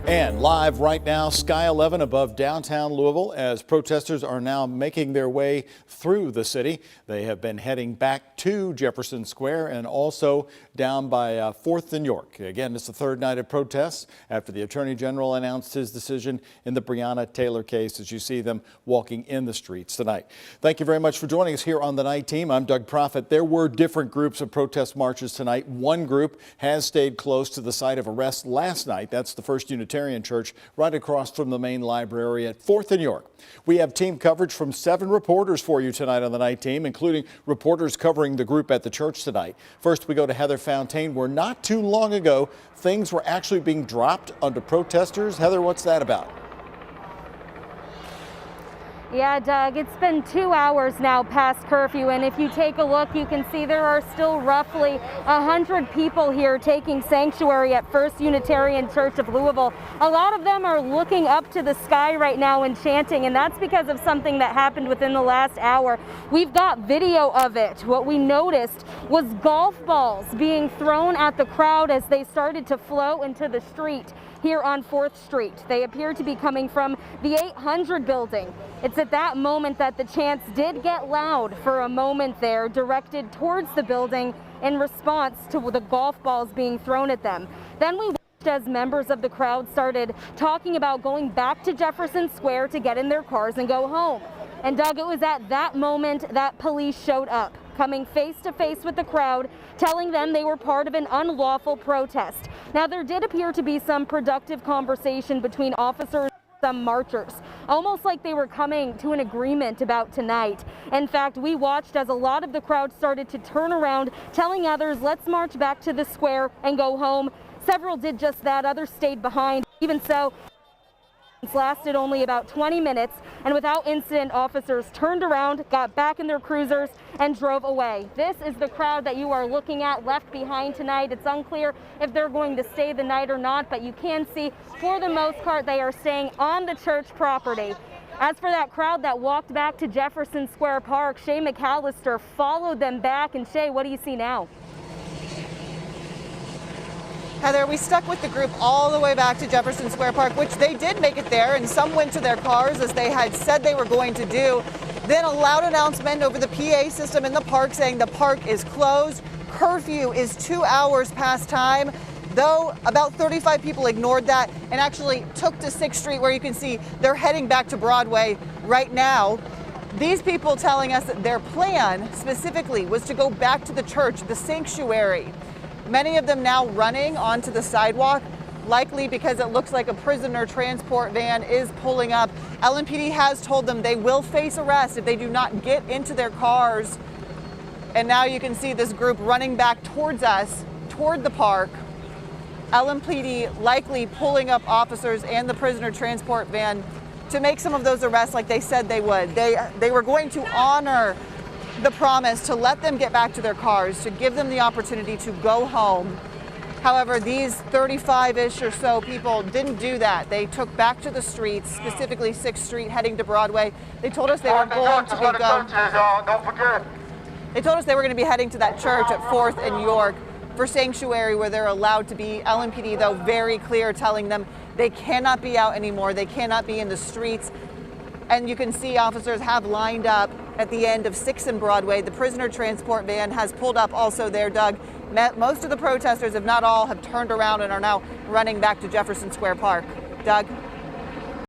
And live right now, Sky 11 above downtown Louisville as protesters are now making their way through the city. They have been heading back to Jefferson Square and also down by 4th and York. Again, it's the third night of protests after the Attorney General announced his decision in the Breonna-Taylor case as you see them walking in the streets tonight. Thank you very much for joining us here on the Night Team. I'm Doug Proffitt. There were different groups of protest marches tonight. One group has stayed close to the site of arrest last night. That's the First Unitarian Church right across from the main library at 4th and York. We have team coverage from 7 reporters for you tonight on the Night Team, including reporters covering the group at the church tonight. First, we go to Heather Fontaine, where not too long ago, things were actually being dropped onto protesters. Heather, what's that about? Yeah, Doug, it's been 2 hours now past curfew, and if you take a look, you can see there are still roughly 100 people here taking sanctuary at First Unitarian Church of Louisville. A lot of them are looking up to the sky right now and chanting, and that's because of something that happened within the last hour. We've got video of it. What we noticed was golf balls being thrown at the crowd as they started to flow into the street here on 4th Street. They appear to be coming from the 800 building. It's at that moment that the chants did get loud for a moment there, directed towards the building in response to the golf balls being thrown at them. Then we watched as members of the crowd started talking about going back to Jefferson Square to get in their cars and go home. And Doug, it was at that moment that police showed up, coming face to face with the crowd, telling them they were part of an unlawful protest. Now, there did appear to be some productive conversation between officers and some marchers, almost like they were coming to an agreement about tonight. In fact, we watched as a lot of the crowd started to turn around, telling others, let's march back to the square and go home. Several did just that, others stayed behind. Even so, lasted only about 20 minutes, and without incident, officers turned around, got back in their cruisers, and drove away. This is the crowd that you are looking at left behind tonight. It's unclear if they're going to stay the night or not, but you can see, for the most part, they are staying on the church property. As for that crowd that walked back to Jefferson Square Park, Shay McAllister followed them back. And Shay, what do you see now? Heather, we stuck with the group all the way back to Jefferson Square Park, which they did make it there, and some went to their cars as they had said they were going to do. Then a loud announcement over the PA system in the park saying the park is closed. Curfew is 2 hours past time, though about 35 people ignored that and actually took to 6th Street, where you can see they're heading back to Broadway right now. These people telling us that their plan specifically was to go back to the church, the sanctuary. Many of them now running onto the sidewalk, likely because it looks like a prisoner transport van is pulling up. LMPD has told them they will face arrest if they do not get into their cars. And now you can see this group running back towards us, toward the park. LMPD likely pulling up officers and the prisoner transport van to make some of those arrests like they said they would. They were going to honor the promise to let them get back to their cars, to give them the opportunity to go home. However, these 35-ish or so people didn't do that. They took back to the streets, specifically 6th Street, heading to Broadway. They told us they were going to be They told us they were going to be heading to that church at 4th and York for sanctuary, where they're allowed to be. LMPD, though, very clear, telling them they cannot be out anymore. They cannot be in the streets. And you can see officers have lined up at the end of 6th and Broadway. The prisoner transport van has pulled up also there, Doug. Most of the protesters, if not all, have turned around and are now running back to Jefferson Square Park. Doug?